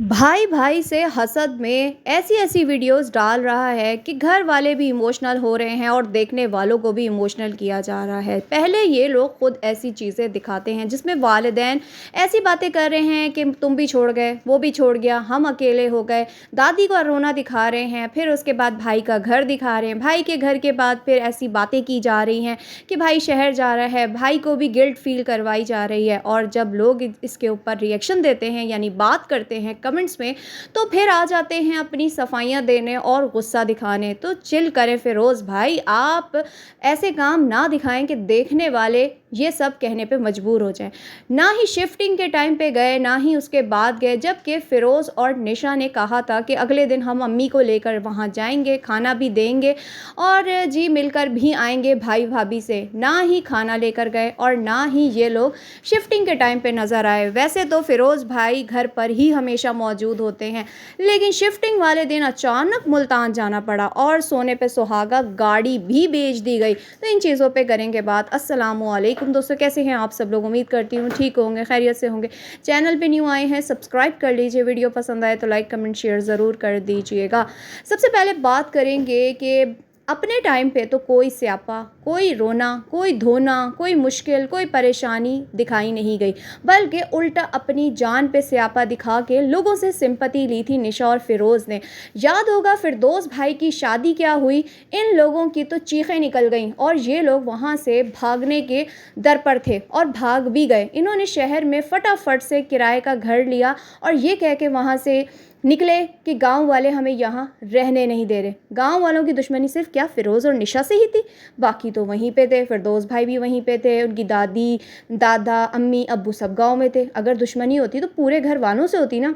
भाई भाई से हसद में ऐसी ऐसी वीडियोस डाल रहा है कि घर वाले भी इमोशनल हो रहे हैं और देखने वालों को भी इमोशनल किया जा रहा है। पहले ये लोग खुद ऐसी चीज़ें दिखाते हैं जिसमें वालिदैन ऐसी बातें कर रहे हैं कि तुम भी छोड़ गए, वो भी छोड़ गया, हम अकेले हो गए। दादी का रोना दिखा रहे हैं, फिर उसके बाद भाई का घर दिखा रहे हैं, भाई के घर के बाद फिर ऐसी बातें की जा रही हैं कि भाई शहर जा रहा है, भाई को भी गिल्ट फील करवाई जा रही है। और जब लोग इसके ऊपर रिएक्शन देते हैं यानी बात करते हैं कमेंट्स में, तो फिर आ जाते हैं अपनी सफाइयाँ देने और गुस्सा दिखाने। तो चिल करें फ़िरोज़ भाई, आप ऐसे काम ना दिखाएं कि देखने वाले ये सब कहने पे मजबूर हो जाएं। ना ही शिफ्टिंग के टाइम पे गए, ना ही उसके बाद गए, जबकि फ़िरोज़ और निशा ने कहा था कि अगले दिन हम अम्मी को लेकर वहाँ जाएंगे, खाना भी देंगे और जी मिलकर भी आएंगे भाई भाभी से। ना ही खाना लेकर गए और ना ही ये लोग शिफ्टिंग के टाइम पे नज़र आए। वैसे तो फ़िरोज़ भाई घर पर ही हमेशा मौजूद होते हैं, लेकिन शिफ्टिंग वाले दिन अचानक मुल्तान जाना पड़ा और सोने पे सुहागा गाड़ी भी बेच दी गई। तो इन चीज़ों पे करेंगे बात। अस्सलामु अलैकुम दोस्तों, कैसे हैं आप सब लोग? उम्मीद करती हूँ ठीक होंगे, खैरियत से होंगे। चैनल पे न्यू आए हैं सब्सक्राइब कर लीजिए, वीडियो पसंद आए तो लाइक कमेंट शेयर ज़रूर कर दीजिएगा। सबसे पहले बात करेंगे कि अपने टाइम पे तो कोई स्यापा, कोई रोना, कोई धोना, कोई मुश्किल, कोई परेशानी दिखाई नहीं गई, बल्कि उल्टा अपनी जान पे स्यापा दिखा के लोगों से सिंपैथी ली थी निशा और फ़िरोज़ ने। याद होगा फ़िरदौस भाई की शादी क्या हुई, इन लोगों की तो चीखें निकल गईं और ये लोग वहाँ से भागने के दर पर थे और भाग भी गए। इन्होंने शहर में फटाफट से किराए का घर लिया और ये कह के वहाँ से निकले कि गांव वाले हमें यहाँ रहने नहीं दे रहे। गांव वालों की दुश्मनी सिर्फ क्या फ़िरोज़ और निशा से ही थी? बाकी तो वहीं पे थे, फ़िरदौस भाई भी वहीं पे थे, उनकी दादी, दादा, अम्मी, अब्बू सब गांव में थे। अगर दुश्मनी होती तो पूरे घर वालों से होती ना।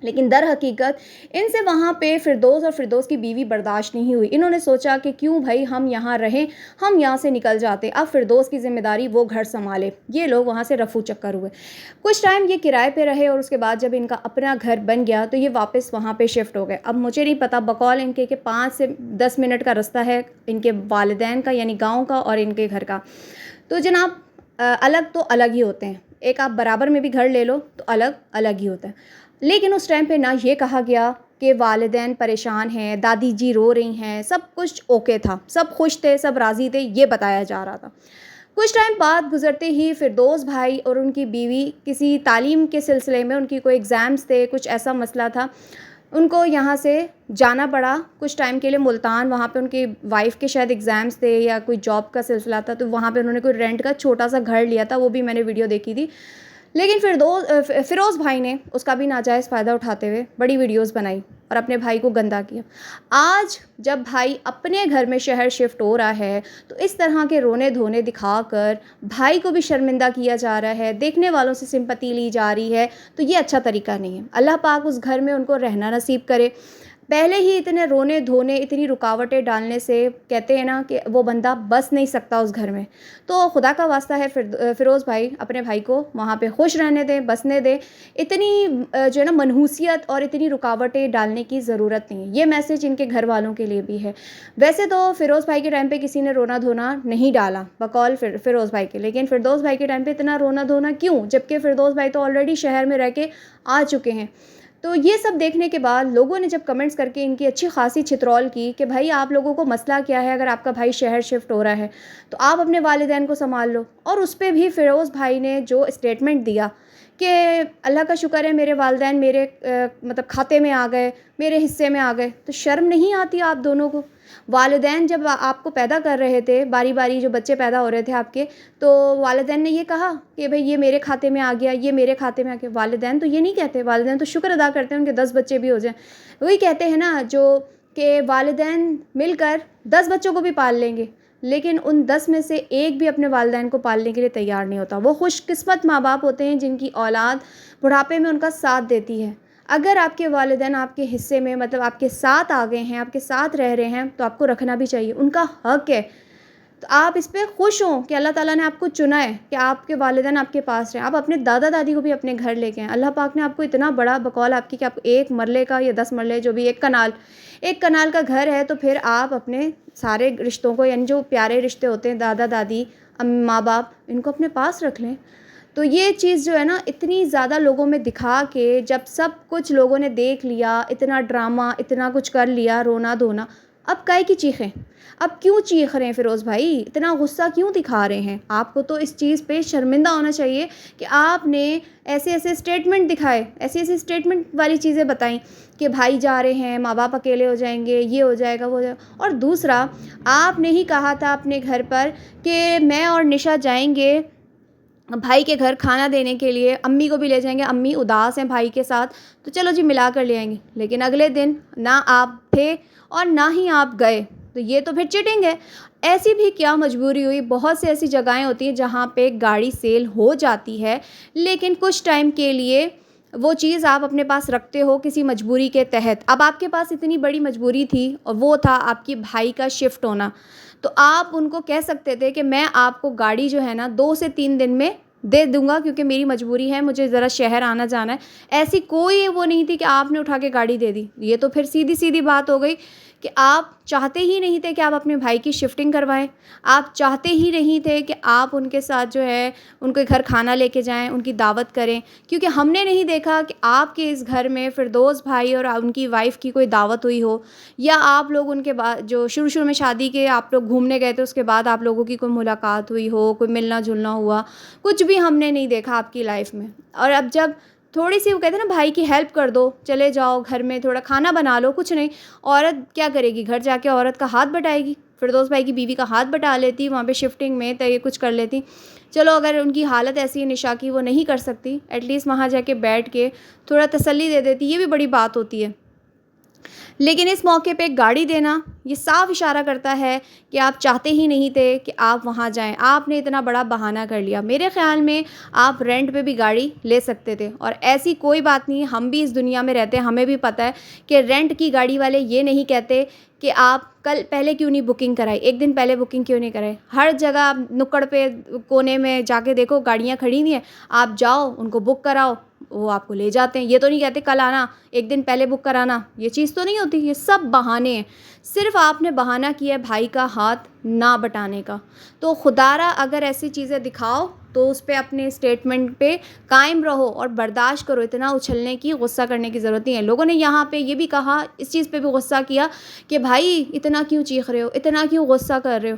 लेकिन दर हकीकत इनसे वहाँ पे फ़िरदौस और फ़िरदौस की बीवी बर्दाश्त नहीं हुई। इन्होंने सोचा कि क्यों भाई हम यहाँ रहें, हम यहाँ से निकल जाते, अब फ़िरदौस की ज़िम्मेदारी वो घर संभाले। ये लोग वहाँ से रफू चक्कर हुए। कुछ टाइम ये किराए पे रहे और उसके बाद जब इनका अपना घर बन गया तो ये वापस वहाँ पे शिफ्ट हो गए। अब मुझे नहीं पता, बकौल इनके कि 5 से 10 मिनट का रास्ता है इनके वालिदैन का यानी गाँव का और इनके घर का। तो जनाब अलग तो अलग ही होते हैं। एक आप बराबर में भी घर ले लो तो अलग अलग ही होता है। लेकिन उस टाइम पे ना ये कहा गया कि वालिदैन परेशान हैं, दादी जी रो रही हैं, सब कुछ ओके था, सब खुश थे, सब राज़ी थे, ये बताया जा रहा था। कुछ टाइम बाद गुज़रते ही फ़िरदौस भाई और उनकी बीवी किसी तालीम के सिलसिले में, उनकी कोई एग्ज़ाम्स थे, कुछ ऐसा मसला था, उनको यहाँ से जाना पड़ा कुछ टाइम के लिए मुल्तान। वहाँ पे उनकी वाइफ़ के शायद एग्ज़ाम्स थे या कोई जॉब का सिलसिला था, तो वहाँ पे उन्होंने कोई रेंट का छोटा सा घर लिया था, वो भी मैंने वीडियो देखी थी। लेकिन फ़िरोज़ भाई ने उसका भी नाजायज़ फ़ायदा उठाते हुए बड़ी वीडियोस बनाई और अपने भाई को गंदा किया। आज जब भाई अपने घर में शहर शिफ्ट हो रहा है तो इस तरह के रोने धोने दिखाकर भाई को भी शर्मिंदा किया जा रहा है, देखने वालों से सिंपैथी ली जा रही है, तो ये अच्छा तरीका नहीं है। अल्लाह पाक उस घर में उनको रहना नसीब करे। पहले ही इतने रोने धोने, इतनी रुकावटें डालने से कहते हैं ना कि वो बंदा बस नहीं सकता उस घर में। तो खुदा का वास्ता है फ़िरोज़ भाई अपने भाई को वहाँ पे खुश रहने दें, बसने दें। इतनी जो है ना मनहूसियत और इतनी रुकावटें डालने की ज़रूरत नहीं है। ये मैसेज इनके घर वालों के लिए भी है। वैसे तो फ़िरोज़ भाई के टाइम पे किसी ने रोना धोना नहीं डाला बकौल फ़िरोज़ भाई के, लेकिन फ़िरदौस भाई के टाइम पे इतना रोना धोना क्यों, जबकि फ़िरदौस भाई तो ऑलरेडी शहर में रह के आ चुके हैं। तो ये सब देखने के बाद लोगों ने जब कमेंट्स करके इनकी अच्छी खासी छित्रौल की कि भाई आप लोगों को मसला क्या है, अगर आपका भाई शहर शिफ्ट हो रहा है तो आप अपने वालिदैन को संभाल लो। और उस पे भी फ़िरोज़ भाई ने जो स्टेटमेंट दिया कि अल्लाह का शुक्र है मेरे वालिदैन मेरे मतलब खाते में आ गए, मेरे हिस्से में आ गए। तो शर्म नहीं आती आप दोनों को? वालिदैन जब आपको पैदा कर रहे थे, बारी बारी जो बच्चे पैदा हो रहे थे आपके, तो वालिदैन ने ये कहा कि भाई ये मेरे खाते में आ गया, ये मेरे खाते में आ गया? वालिदैन तो ये नहीं कहते, वालिदैन तो शुक्र अदा करते हैं उनके 10 बच्चे भी हो जाएं। वही कहते हैं ना जो कि वालिदैन मिलकर 10 बच्चों को भी पाल लेंगे, लेकिन उन 10 में से एक भी अपने वालिदैन को पालने के लिए तैयार नहीं होता। वो खुशकिस्मत माँ बाप होते हैं जिनकी औलाद बुढ़ापे में उनका साथ देती है। अगर आपके वालिदैन आपके हिस्से में मतलब आपके साथ आ गए हैं, आपके साथ रह रहे हैं, तो आपको रखना भी चाहिए, उनका हक है। तो आप इस पे खुश हों कि अल्लाह ताला ने आपको चुना है कि आपके वालिदैन आपके पास रहें। आप अपने दादा दादी को भी अपने घर लेके आएँ। अल्लाह पाक ने आपको इतना बड़ा बकौल आपकी कि आप 1 मरले का या 10 मरले जो भी 1 कनाल का घर है, तो फिर आप अपने सारे रिश्तों को यानी जो प्यारे रिश्ते होते हैं दादा दादी, माँ बाप, इनको अपने पास रख लें। تو یہ چیز جو ہے نا اتنی زیادہ لوگوں میں دکھا کے جب سب کچھ لوگوں نے دیکھ لیا، اتنا ڈرامہ اتنا کچھ کر لیا، رونا دھونا، اب کاہے کی چیخیں؟ اب کیوں چیخ رہے ہیں فیروز بھائی؟ اتنا غصہ کیوں دکھا رہے ہیں؟ آپ کو تو اس چیز پہ شرمندہ ہونا چاہیے کہ آپ نے ایسے ایسے اسٹیٹمنٹ دکھائے، ایسی ایسی اسٹیٹمنٹ والی چیزیں بتائیں کہ بھائی جا رہے ہیں، ماں باپ اکیلے ہو جائیں گے، یہ ہو جائے گا وہ ہو جائے گا۔ اور دوسرا، آپ نے ہی کہا تھا اپنے گھر پر کہ میں اور نشا جائیں گے بھائی کے گھر کھانا دینے کے لیے، امی کو بھی لے جائیں گے، امی اداس ہیں بھائی کے ساتھ، تو چلو جی ملا کر لے آئیں گے۔ لیکن اگلے دن نہ آپ تھے اور نہ ہی آپ گئے، تو یہ تو پھر چیٹنگ ہے۔ ایسی بھی کیا مجبوری ہوئی؟ بہت سی ایسی جگہیں ہوتی ہیں جہاں پہ گاڑی سیل ہو جاتی ہے، لیکن کچھ ٹائم کے لیے وہ چیز آپ اپنے پاس رکھتے ہو کسی مجبوری کے تحت۔ اب آپ کے پاس اتنی بڑی مجبوری تھی اور وہ تھا آپ کی بھائی کا شفٹ ہونا، تو آپ ان کو کہہ سکتے تھے کہ میں آپ کو گاڑی جو ہے نا 2 سے 3 دن میں دے دوں گا، کیونکہ میری مجبوری ہے، مجھے ذرا شہر آنا جانا ہے۔ ایسی کوئی وہ نہیں تھی کہ آپ نے اٹھا کے گاڑی دے دی۔ یہ تو پھر سیدھی سیدھی بات ہو گئی کہ آپ چاہتے ہی نہیں تھے کہ آپ اپنے بھائی کی شفٹنگ کروائیں، آپ چاہتے ہی نہیں تھے کہ آپ ان کے ساتھ جو ہے ان کے گھر کھانا لے کے جائیں، ان کی دعوت کریں، کیونکہ ہم نے نہیں دیکھا کہ آپ کے اس گھر میں فردوس بھائی اور ان کی وائف کی کوئی دعوت ہوئی ہو، یا آپ لوگ ان کے بعد جو شروع میں شادی کے آپ لوگ گھومنے گئے تھے اس کے بعد آپ لوگوں کی کوئی ملاقات ہوئی ہو، کوئی ملنا جلنا ہوا، کچھ بھی ہم نے نہیں دیکھا آپ کی لائف میں۔ اور اب جب تھوڑی سی وہ کہتے ہیں نا بھائی کی ہیلپ کر دو، چلے جاؤ گھر میں تھوڑا کھانا بنا لو، کچھ نہیں، عورت کیا کرے گی؟ گھر جا کے عورت کا ہاتھ بٹائے گی؟ فردوس بھائی کی بیوی کا ہاتھ بٹا لیتی وہاں پہ شفٹنگ میں، تو یہ کچھ کر لیتی۔ چلو اگر ان کی حالت ایسی ہے نشا کی وہ نہیں کر سکتی، ایٹ لیسٹ وہاں جا کے بیٹھ کے تھوڑا تسلی دے دیتی، یہ بھی بڑی بات ہوتی ہے۔ لیکن اس موقع پہ گاڑی دینا یہ صاف اشارہ کرتا ہے کہ آپ چاہتے ہی نہیں تھے کہ آپ وہاں جائیں، آپ نے اتنا بڑا بہانہ کر لیا۔ میرے خیال میں آپ رینٹ پہ بھی گاڑی لے سکتے تھے، اور ایسی کوئی بات نہیں، ہم بھی اس دنیا میں رہتے ہیں، ہمیں بھی پتہ ہے کہ رینٹ کی گاڑی والے یہ نہیں کہتے کہ آپ کل پہلے کیوں نہیں بکنگ کرائی، ایک دن پہلے بکنگ کیوں نہیں کرائی۔ ہر جگہ آپ نکڑ پہ کونے میں جا کے دیکھو گاڑیاں کھڑی ہوئی ہیں، آپ جاؤ ان کو بک کراؤ، وہ آپ کو لے جاتے ہیں۔ یہ تو نہیں کہتے کل آنا، ایک دن پہلے بک کرانا، یہ چیز تو نہیں ہوتی، یہ سب بہانے ہیں۔ صرف آپ نے بہانہ کیا ہے بھائی کا ہاتھ نہ بٹانے کا۔ تو خدارا اگر ایسی چیزیں دکھاؤ تو اس پہ اپنے اسٹیٹمنٹ پہ قائم رہو اور برداشت کرو، اتنا اچھلنے کی غصہ کرنے کی ضرورت نہیں ہے۔ لوگوں نے یہاں پہ یہ بھی کہا، اس چیز پہ بھی غصہ کیا کہ بھائی اتنا کیوں چیخ رہے ہو، اتنا کیوں غصہ کر رہے ہو،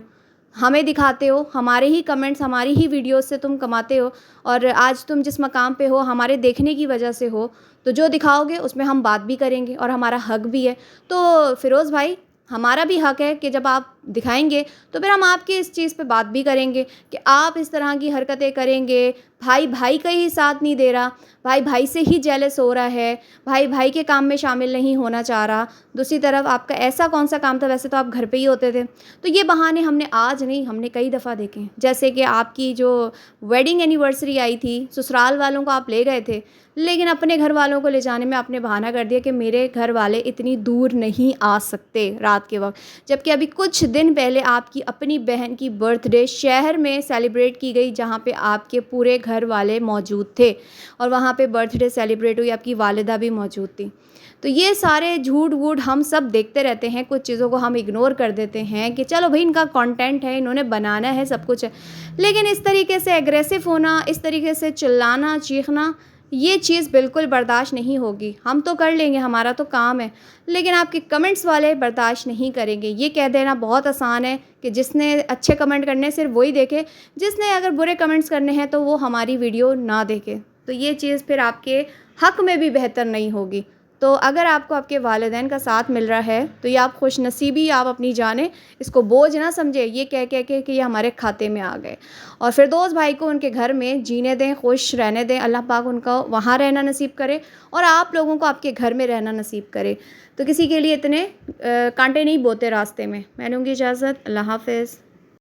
ہمیں دکھاتے ہو، ہمارے ہی کمنٹس ہماری ہی ویڈیوز سے تم کماتے ہو، اور آج تم جس مقام پہ ہو ہمارے دیکھنے کی وجہ سے ہو، تو جو دکھاؤ گے اس میں ہم بات بھی کریں گے اور ہمارا حق بھی ہے۔ تو فیروز بھائی ہمارا بھی حق ہے کہ جب آپ دکھائیں گے تو پھر ہم آپ کی اس چیز پہ بات بھی کریں گے کہ آپ اس طرح کی حرکتیں کریں گے، بھائی بھائی کا ہی ساتھ نہیں دے رہا، بھائی بھائی سے ہی جیلس ہو رہا ہے، بھائی بھائی کے کام میں شامل نہیں ہونا چاہ رہا، دوسری طرف آپ کا ایسا کون سا کام تھا، ویسے تو آپ گھر پہ ہی ہوتے تھے۔ تو یہ بہانے ہم نے آج نہیں، ہم نے کئی دفعہ دیکھے ہیں، جیسے کہ آپ کی جو ویڈنگ اینیورسری آئی تھی، سسرال والوں کو آپ لے گئے تھے، لیکن اپنے گھر والوں کو لے جانے میں آپ نے بہانہ کر دیا کہ میرے گھر والے اتنی دور نہیں آ سکتے رات کے وقت، جبکہ ابھی کچھ دن پہلے آپ کی اپنی بہن کی برتھ ڈے شہر میں سیلیبریٹ کی گئی، جہاں پہ آپ کے پورے گھر والے موجود تھے، اور وہاں پہ برتھ ڈے سیلیبریٹ ہوئی، آپ کی والدہ بھی موجود تھی۔ تو یہ سارے جھوٹ ووٹ ہم سب دیکھتے رہتے ہیں، کچھ چیزوں کو ہم اگنور کر دیتے ہیں کہ چلو بھائی ان کا کانٹینٹ ہے، انہوں نے بنانا ہے، سب کچھ ہے، لیکن اس طریقے سے ایگریسو ہونا، اس طریقے سے چلانا چیخنا، یہ چیز بالکل برداشت نہیں ہوگی۔ ہم تو کر لیں گے، ہمارا تو کام ہے، لیکن آپ کے کمنٹس والے برداشت نہیں کریں گے۔ یہ کہہ دینا بہت آسان ہے کہ جس نے اچھے کمنٹ کرنے صرف وہی دیکھے، جس نے اگر برے کمنٹس کرنے ہیں تو وہ ہماری ویڈیو نہ دیکھے، تو یہ چیز پھر آپ کے حق میں بھی بہتر نہیں ہوگی۔ تو اگر آپ کو آپ کے والدین کا ساتھ مل رہا ہے تو یہ آپ خوش نصیبی آپ اپنی جانیں، اس کو بوجھ نہ سمجھے یہ کہہ کے کہ یہ ہمارے کھاتے میں آ گئے۔ اور فردوس بھائی کو ان کے گھر میں جینے دیں، خوش رہنے دیں، اللہ پاک ان کو وہاں رہنا نصیب کرے اور آپ لوگوں کو آپ کے گھر میں رہنا نصیب کرے۔ تو کسی کے لیے اتنے کانٹے نہیں بوتے راستے میں۔ میں لوں گی اجازت، اللہ حافظ۔